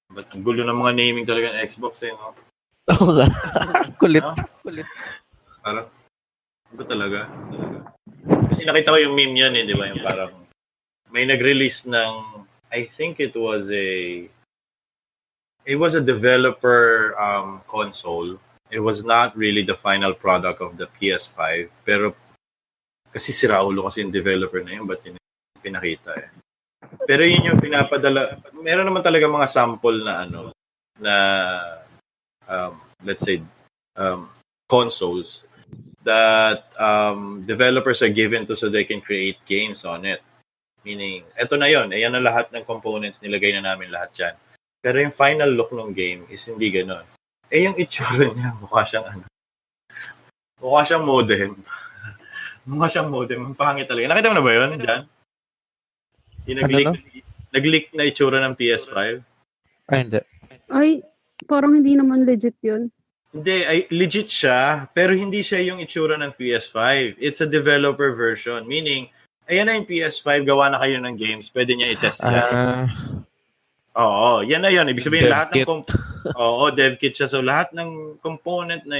But ang gulo ng mga naming talaga ng Xbox no? Oo nga. Kulit. Parang, ba talaga? Kasi nakita ko yung meme yun di ba? Yung parang, may nag-release ng, I think it was a developer console. It was not really the final product of the PS5. Pero, kasi si Raulo kasi yung developer na yun, ba't yun pinakita Pero yun yung pinapadala. Meron naman talaga mga sample na let's say, consoles that developers are given to so they can create games on it. Meaning, eto na yun. Ayan na lahat ng components, nilagay na namin lahat dyan. Pero yung final look ng game is hindi ganon. Yung itsura niya, mukha siyang Mukha siyang modem. Mukha siyang modem. Ang pangit talaga. Nakita mo na ba yun, Jan? Yung nag-leak na itsura ng PS5? Ay, hindi. Ay, parang hindi naman legit yun. Hindi, legit siya, pero hindi siya yung itsura ng PS5. It's a developer version. Meaning, ayan na yung PS5, gawa na kayo ng games, pwede niya i-test yan. Oo, yan na yun. Ibig sabihin, lahat ng dev kit siya. So, lahat ng component na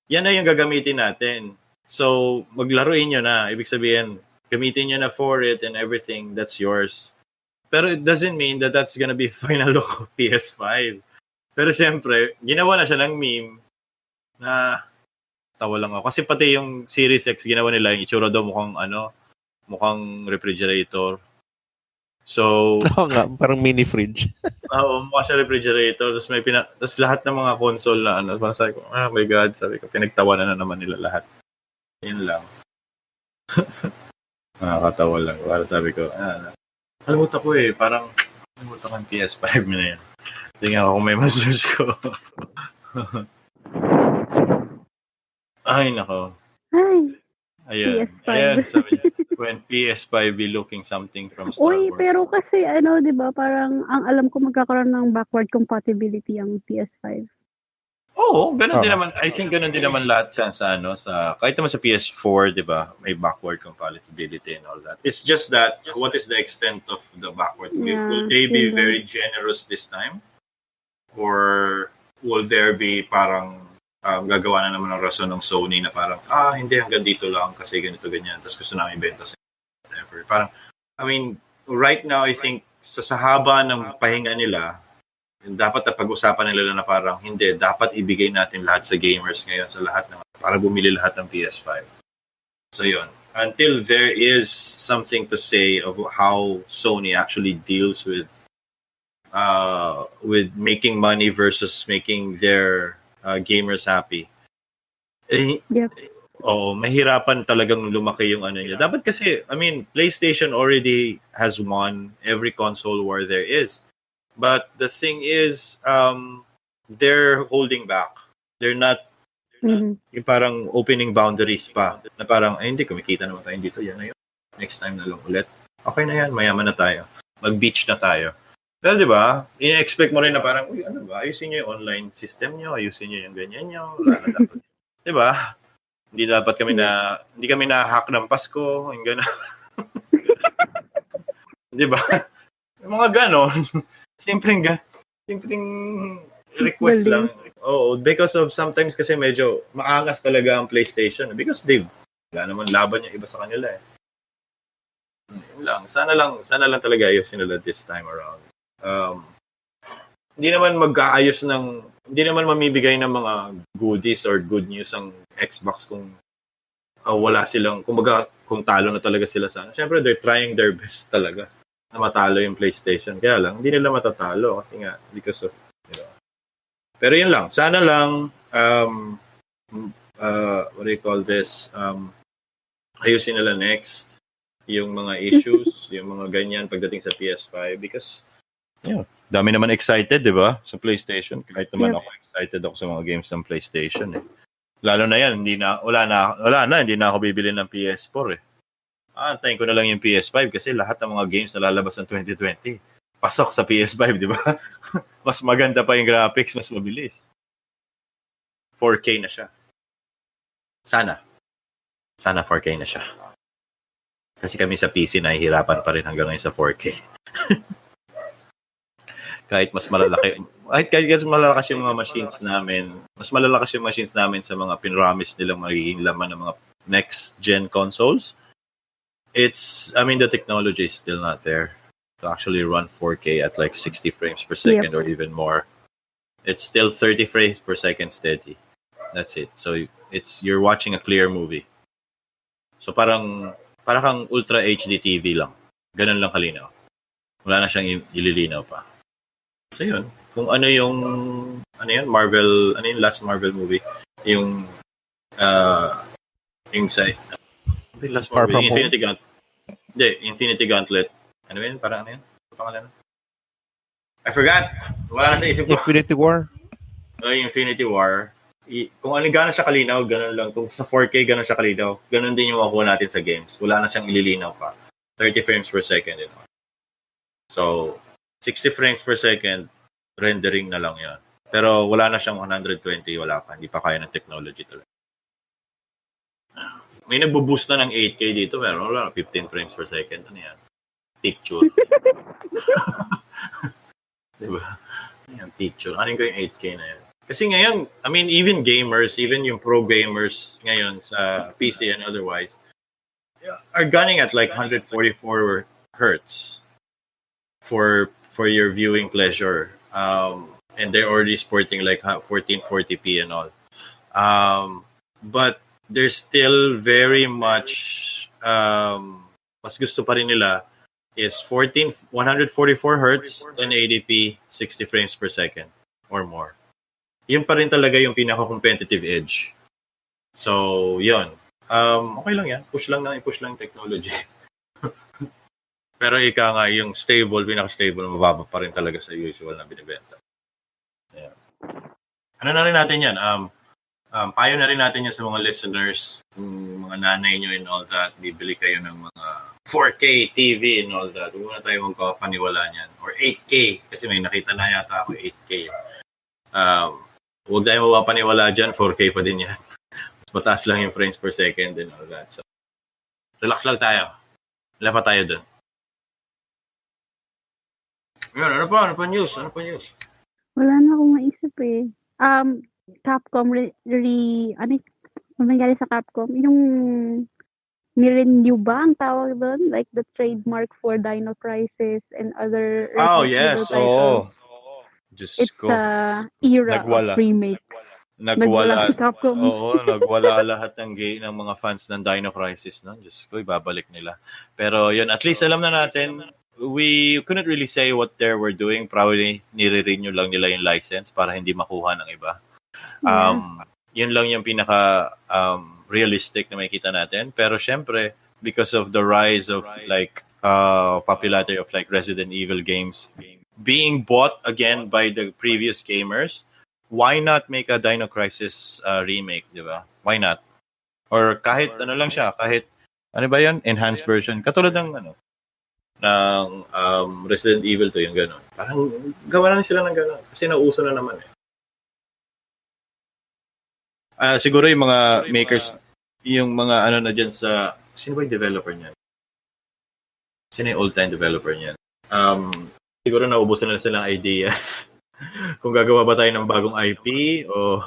yan na yung gagamitin natin. So, maglaruin nyo na. Ibig sabihin, gamitin nyo na for it and everything, that's yours. Pero it doesn't mean that that's gonna be final look of PS5. Pero siyempre, ginawa na siya ng meme na tawa lang ako. Kasi pati yung Series X, ginawa nila yung itsura daw mukhang refrigerator. So, nga, parang mini fridge. Oo, mukha siya refrigerator. Tapos tapos lahat ng mga console na parang sabi ko, oh my God, sabi ko, pinagtawanan na naman nila lahat. Yun lang. Nakakatawa lang. Para sabi ko, kalimutan ko parang kalimutan ko yung PS5 na yan. Tingnan ako kung may ma-search ko. Ay, nako. Ay, Ayan. PS5. Ayan, sabi niya. When PS5 be looking something from Star Wars. Pero kasi di ba, parang ang alam ko magkakaroon ng backward compatibility ang PS5. Oo, ganun din naman. I think ganun din naman lahat yan sa kahit naman sa PS4, di ba, may backward compatibility and all that. It's just that, what is the extent of the backward? Yeah, Will they be very generous this time? Or will there be parang gagawa na naman ng rason ng Sony na parang, hindi, hanggang dito lang kasi ganito, ganyan. Tapos gusto namin ibenta sa whatever. Parang, I mean, right now, I think, sa haba ng pahinga nila, dapat na pag-usapan nila na parang, hindi, dapat ibigay natin lahat sa gamers ngayon, sa lahat para bumili lahat ng PS5. So, yun. Until there is something to say of how Sony actually deals with making money versus making their gamers happy. Yep. Mahirapan talagang lumaki yung niya. Dapat kasi, I mean, PlayStation already has won every console war there is. But the thing is, they're holding back. They're not yung parang opening boundaries pa. Na parang, hindi, kumikita naman tayo dito. Yan na yun. Next time na lang ulit. Okay na yan, mayaman na tayo. Mag-beach na tayo. Pero di ba, in-expect mo rin na parang, ayusin nyo yung online system nyo, ayusin nyo yung ganyan nyo. Di ba? Hindi kami na-hack ng Pasko, yung gano'n. Di ba? Yung mga gano'n, simpleng request lang. Because of sometimes kasi medyo maangas talaga ang PlayStation. Because wala naman laban yung iba sa kanila Yun lang. Sana lang talaga ayusin nila this time around. Hindi naman hindi naman mamibigay ng mga goodies or good news ang Xbox kung wala silang, kumbaga kung talo na talaga sila sana. Siyempre, they're trying their best talaga na matalo yung PlayStation. Kaya lang, hindi nila matatalo kasi nga, because of, Pero yun lang. Sana lang, what do you call this? Ayusin nila next yung mga issues, yung mga ganyan pagdating sa PS5 because dami naman excited, di ba? Sa PlayStation. Kahit naman ako excited ako sa mga games ng PlayStation Lalo na yan, wala na, hindi na ako bibili ng PS4 Antayin ko na lang yung PS5 kasi lahat ng mga games na lalabas ng 2020 pasok sa PS5, di ba? Mas maganda pa yung graphics, mas mabilis. 4K na siya. Sana 4K na siya. Kasi kami sa PC nahihirapan pa rin hanggang ngayon sa 4K. Kahit mas malalakas yung mga machines namin, mas malalakas yung machines namin sa mga pinramis nilang magiging laman ng mga next-gen consoles, the technology is still not there to actually run 4K at like 60 frames per second or even more. It's still 30 frames per second steady. That's it. So you're watching a clear movie. So parang kang Ultra HD TV lang. Ganun lang kalinaw. Wala na siyang ililinaw pa. So yun, kung Marvel, last Marvel movie? Yung last Marvel, Infinity Gauntlet. Hindi, Infinity Gauntlet. Ano yun? Parang ano yun? Pangalan? I forgot. Wala na sa isip ko. Infinity War? Infinity War. kung ano gano'n siya kalinaw, gano'n lang. Kung sa 4K, gano'n siya kalinaw. Gano'n din yung makuha natin sa games. Wala na siyang ililinaw pa. 30 frames per second. You know? So, 60 frames per second, rendering na lang yan. Pero wala na siyang 120, wala pa. Hindi pa kaya ng technology talaga. May nagbo-boost na ng 8K dito, pero wala, 15 frames per second. Ano yan? Picture. Diba? Yan, picture. Ano ko yung 8K na yan? Kasi ngayon, I mean, even gamers, even yung pro gamers ngayon sa PC and otherwise, are gunning at like 144 hertz for your viewing pleasure. And they're already sporting like 1440p and all. But they're still very much, mas gusto pa rin nila is 144 hertz, 1080p, 60 frames per second or more. Yun pa rin talaga yung pinaka-competitive edge. So, yun. Okay lang yan. Push lang yung technology. Pero ika nga, yung stable, pinaka-stable, mababa pa rin talaga sa usual na binibenta. Yeah. Ano na rin natin yan? Payo na rin natin yan sa mga listeners, mga nanay nyo and all that. Bibili kayo ng mga 4K TV and all that. Huwag na tayo magpapaniwala niyan. Or 8K, kasi may nakita na yata ako 8K. Huwag tayo mapapaniwala dyan, 4K pa din yan. Mas mataas lang yung frames per second and all that. So, relax lang tayo. Wala pa tayo dun. Yun, ano pa news? Wala na akong maisip eh. Capcom, ano nangyari sa Capcom? Yung nirenew ba ang tawag doon? Like the trademark for Dino Crisis and other yes. Oo. It's the era of remake. Nagwala si Capcom. Oo, nagwala lahat ng mga fans ng Dino Crisis. No? Diyos ko, ibabalik nila. Pero yun, at least alam na natin, we couldn't really say what they were doing. Probably nire-renew lang nila yung license para hindi makuha ng iba. Yun lang yung pinaka realistic na makikita natin. Pero syempre, because of the rise of like popularity of like Resident Evil games being bought again by the previous gamers, why not make a Dino Crisis remake, di ba? Why not? Or kahit ano lang siya, kahit ano ba yan? Enhanced version. Katulad ng Resident Evil 2, yung gano'n. Parang gawa lang sila ng gano'n. Kasi nauso na naman eh. Siguro yung mga makers, yung mga ano na dyan sa, sino ba yung developer niyan? Sino yung old-time developer niyan? Siguro naubusan na silang ideas. Kung gagawa ba tayo ng bagong IP o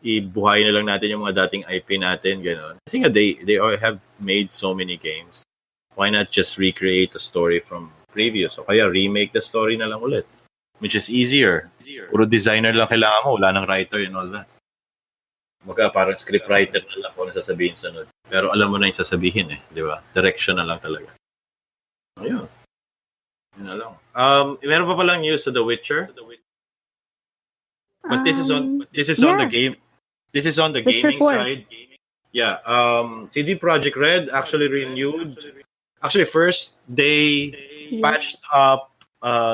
ibuhayin na lang natin yung mga dating IP natin, gano'n. Kasi nga, they all have made so many games. Why not just recreate the story from previous? O kaya remake the story na lang ulit. Which is easier. Puro designer lang kailangan mo, wala nang writer and all that. Parang script writer na lang kung ano sasabihin sunod. Pero alam mo na yung sasabihin eh, di ba? Direction na lang talaga. Ayun. Yun na lang. Meron pa palang news sa The Witcher. But this is on the game. This is on the gaming side. Yeah. CD Projekt Red actually renewed. Actually, first they patched up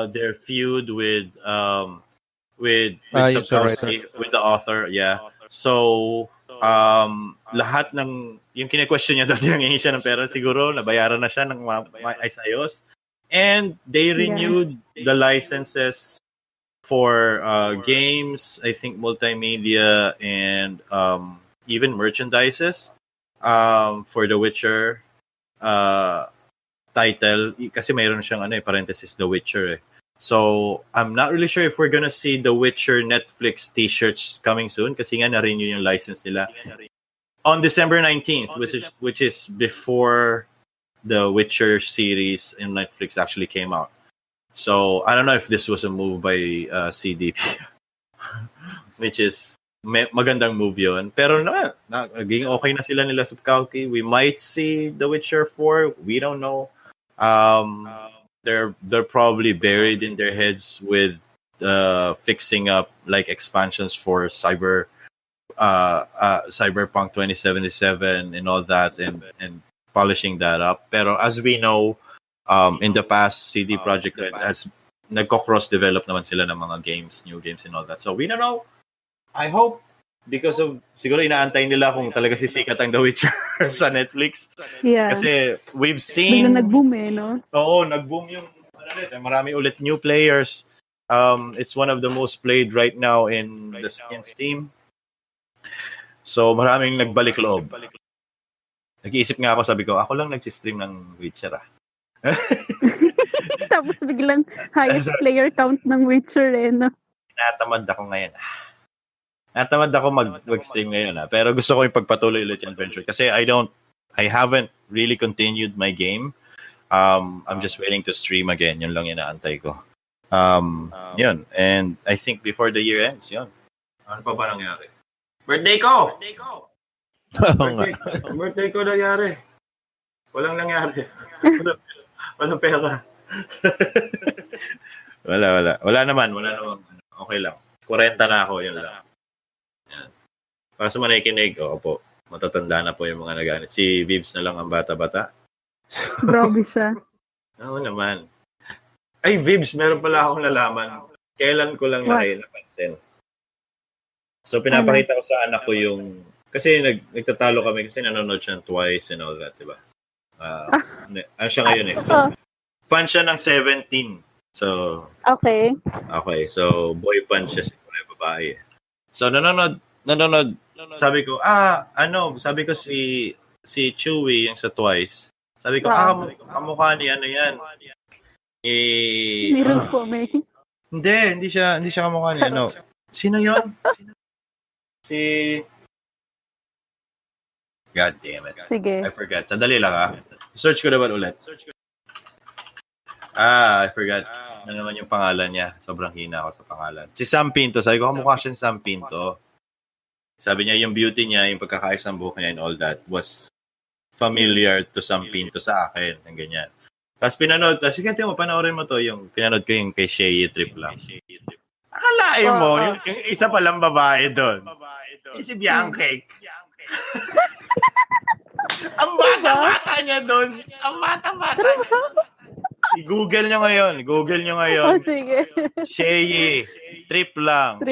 their feud with Sapkowski, with the author. Yeah. So lahat ng yung kine-question niya dati nang hingi siya ng pera, siguro nabayaran na siya ng ayos. And they renewed the licenses for games, I think multimedia, and even merchandises for The Witcher title. Kasi mayroon siyang parenthesis, The Witcher eh. So, I'm not really sure if we're gonna see The Witcher Netflix t-shirts coming soon kasi nga na-renew yung license nila. On December 19th, which is before the Witcher series in Netflix actually came out. So, I don't know if this was a move by CDP, which is magandang move yun. Pero naging okay na sila nila Sapkowski. We might see The Witcher 4. We don't know. They're probably buried in their heads with fixing up like expansions for Cyberpunk 2077 and all that and polishing that up. Pero as we know, in the past, CD Projekt Red has nagko-cross-develop naman sila ng mga games, new games and all that. So we don't know. I hope because of, siguro inaantay nila kung talaga sisikat ang The Witcher sa Netflix. Yeah. Kasi we've Biglang seen, nag-boom no? oo, nag-boom yung, marami ulit new players. It's one of the most played right now in Steam. So maraming nagbalik loob. Nag-iisip nga ako, sabi ko, ako lang nag-stream ng Witcher Tapos biglang highest player count ng Witcher no? Natamad ako ngayon. Natamad ako mag-stream ngayon Pero gusto ko yung pagpatuloy ulit yung adventure. Kasi I haven't really continued my game. I'm just waiting to stream again. Yun lang inaantay ko. Yun. And I think before the year ends, yun. Ano pa ba nangyari? Birthday ko! Birthday ko nangyari. Walang nangyari. Walang pera. Wala naman. Okay lang. 40 na ako, yun lang. Yan. Para sa manakinig, opo. Matatanda na po yung mga nag-aanit. Si Vibs na lang ang bata-bata. Grabe siya. Oo naman. Ay, Vibs, meron pala akong nalaman. Kailan ko lang napansin. So, pinapakita ko sa anak ko yung... Kasi nagtatalo kami kasi nanonood siya twice and all that, diba? Ano siya ngayon So, fan siya ng 17. So, okay. So, boy fan siya siguro yung babae. So, nanonood. Sabi ko, sabi ko si Chewie yung sa twice. Sabi ko, kamukha ni ano yan. Meron po, may. Hindi siya kamukha ni ano. Sino yun? God damn it. Sige. I forgot. Sandali lang Search ko naman ulit. I forgot. Ano naman yung pangalan niya. Sobrang hina ako sa pangalan. Si Sam Pinto. Sabi ko, kamukha siya ni Sam Pinto. Sabi niya, yung beauty niya, yung pagkakaayos ng buhok niya and all that was familiar to Sam Pinto sa akin. Ang ganyan. Tapos pinanood. Sige, panoorin mo to. Yung pinanood ko yung kay Shea Trip lang. Akalain mo, yung isa palang babae doon. Si Bianca. Ang bata-bata niya doon. Ang bata-bata niya. I-Google nyo ngayon. Sige. Shea. Trip lang.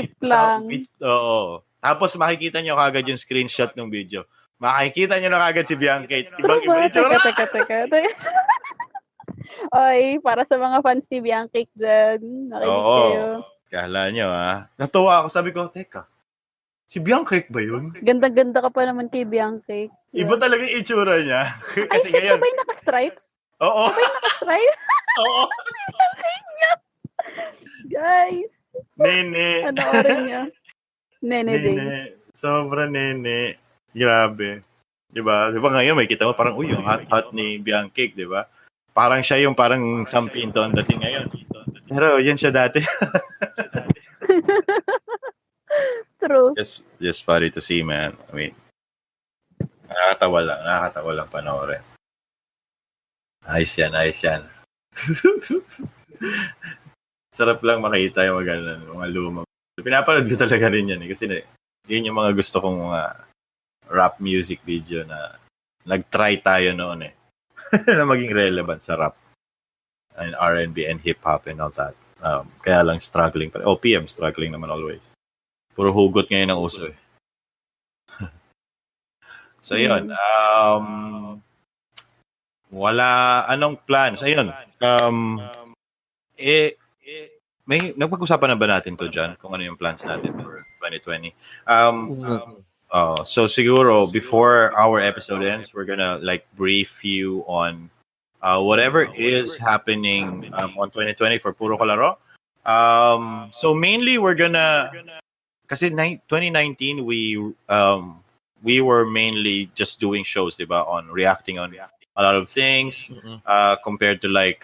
Oo. Tapos makikita nyo kagad yung screenshot ng video. Makikita nyo na kagad si Bianca. Ibang-iba itsura. Teka. Oy, para sa mga fans ni Bianca dyan. Nakinig kayo. Kala nyo, Natuwa ako. Sabi ko, teka. Si Bianca ba yun? Ganda-ganda ka pa naman kay Bianca. Iba talaga yung itsura niya. Kasi siya ba yung naka-stripes? Oo. Siya ba yung naka-stripes? Oo. Guys. Nene. Panoorin niya. Nene. Sobra nene. Grabe. Diba? Diba ngayon may kita mo parang, yung hot ni Bianca, diba? Parang siya yung parang Sam Pinto ang dating ngayon. Pero yan siya dati. True. Just funny to see, man. I mean, nakakatawa lang panoorin. Ayos yan. Sarap lang makita yung mga lumang. Pinapanood ko talaga rin yan kasi yun yung mga gusto kong mga rap music video na nag-try tayo noon na maging relevant sa rap and R&B and hip-hop and all that. Kaya lang struggling pa. OPM struggling naman always. Puro hugot ngayon ang uso So, yun. Wala anong plans. Ayun. May nagpag-usapan na ba natin to dyan? Kung ano yung plans natin for 2020? So, siguro, before our episode ends, we're gonna brief you on whatever is happening on 2020 for Puro Laro. So, mainly, we're gonna... Kasi 2019 we were mainly just doing shows, diba, on reacting on a lot of things compared to the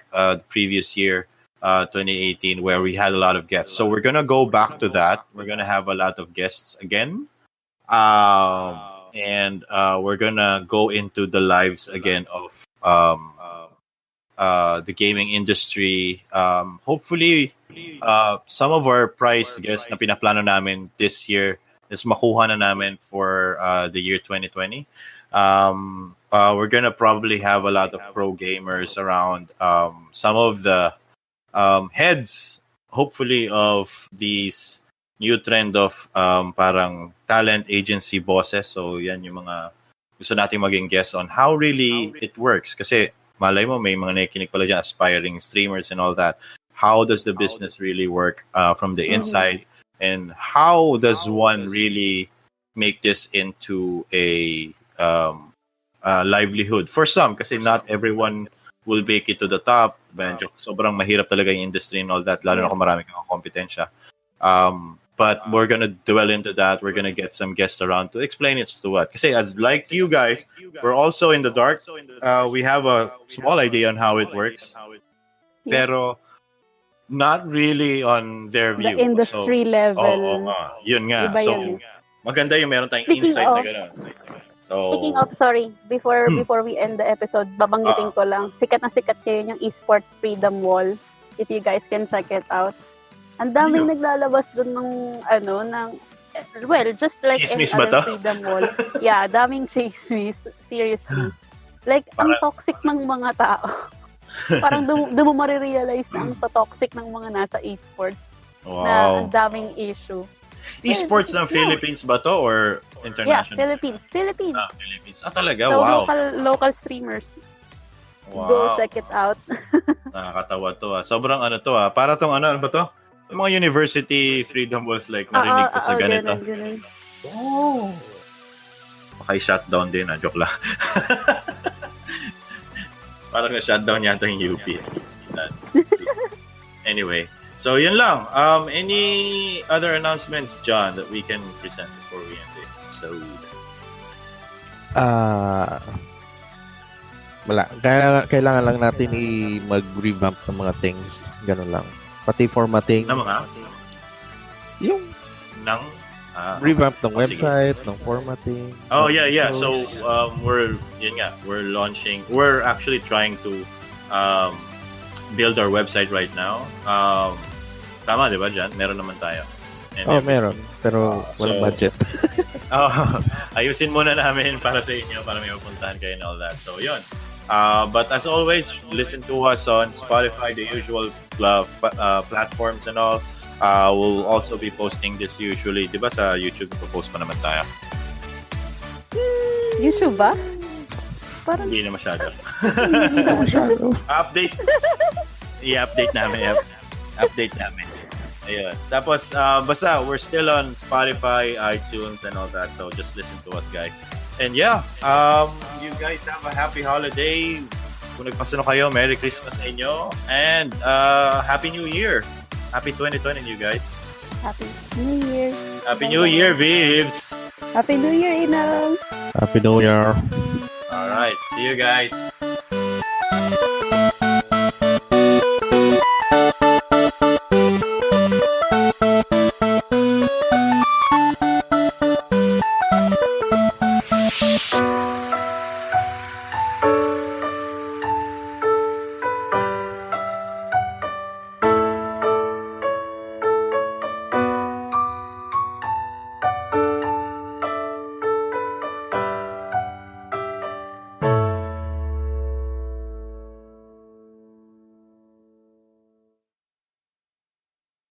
previous year 2018 where we had a lot of guests. So we're gonna go back to that. We're gonna have a lot of guests again, and we're gonna go into the lives again of the gaming industry. Hopefully, some of our prized guests na pinaplano namin this year is makuha na namin for the year 2020. We're gonna probably have a lot of pro gamers around. Some of the heads, hopefully, of these new trend of parang talent agency bosses. So yan yung mga gusto nating maging guests on how really it works. Kasi malay mo, may mga nakikinig pala dyan, aspiring streamers and all that. How does the business really work from the inside? And how does one really make this into a livelihood? For some, kasi not everyone will make it to the top. Medyo sobrang mahirap talaga yung industry and all that, lalo na kung marami kang kompetensya. But we're gonna dwell into that. We're gonna get some guests around to explain it to what. Kasi as like you guys, we're also in the dark. We have a small idea on how it works. Pero not really on their view. The industry level. Yun nga. Iba So, yun. maganda yung meron tayong Speaking insight na of- gano'n. So, Speaking of, sorry, before we end the episode, babanggitin ko lang, sikat na sikat kayo yung Esports Freedom Wall. If you guys can check it out. Ang daming naglalabas dun ng, well, just like Chismis any ba to? other Freedom Wall. Yeah, daming chismis. Seriously. Like, ang toxic ng mga tao. Parang doon mo marirealize na ang toxic ng mga nasa esports. Na ang daming issue. Esports ng Philippines ba to or international? Yeah, Philippines. Philippines. Talaga? So, Wow. local streamers. Wow. Go check it out. Nakakatawa to Sobrang to Para tong ano ba to? Yung mga university freedom walls like narinig ko sa ganito. Ganun. Oh. Baka shutdown din joke lang. Parang na-shutdown yata yung UP. Anyway, so yun lang. Any other announcements, John, that we can present before we end it? So, wala. Kailangan lang natin mag-revamp ng mga things. Ganun lang. Pati formatting. na mga Yung ng revamp ng sige. website, ng formatting. Oh yeah. So we're actually trying to build our website right now. Tama, di ba, Jan? Meron naman tayo. And Meron. Pero walang budget. Ayusin muna namin para sa inyo, para may mapuntahan kayo and all that. So, yun. But as always, listen to us on Spotify, the usual platforms and all. We'll also be posting this usually. Di ba sa YouTube, post pa naman tayo? YouTube ba? Parang Hindi na masyado. hindi na masyado. Update. I-update namin. Update namin. Ayun. Tapos, basta, we're still on Spotify, iTunes, and all that. So, just listen to us, guys. And yeah, you guys have a happy holiday. Kung nagpasano kayo, Merry Christmas sa inyo. And Happy New Year. Happy 2020, you guys. Happy New Year. Happy New Year, Vivs. Happy New Year, Inang. Happy New Year. All right. See you guys.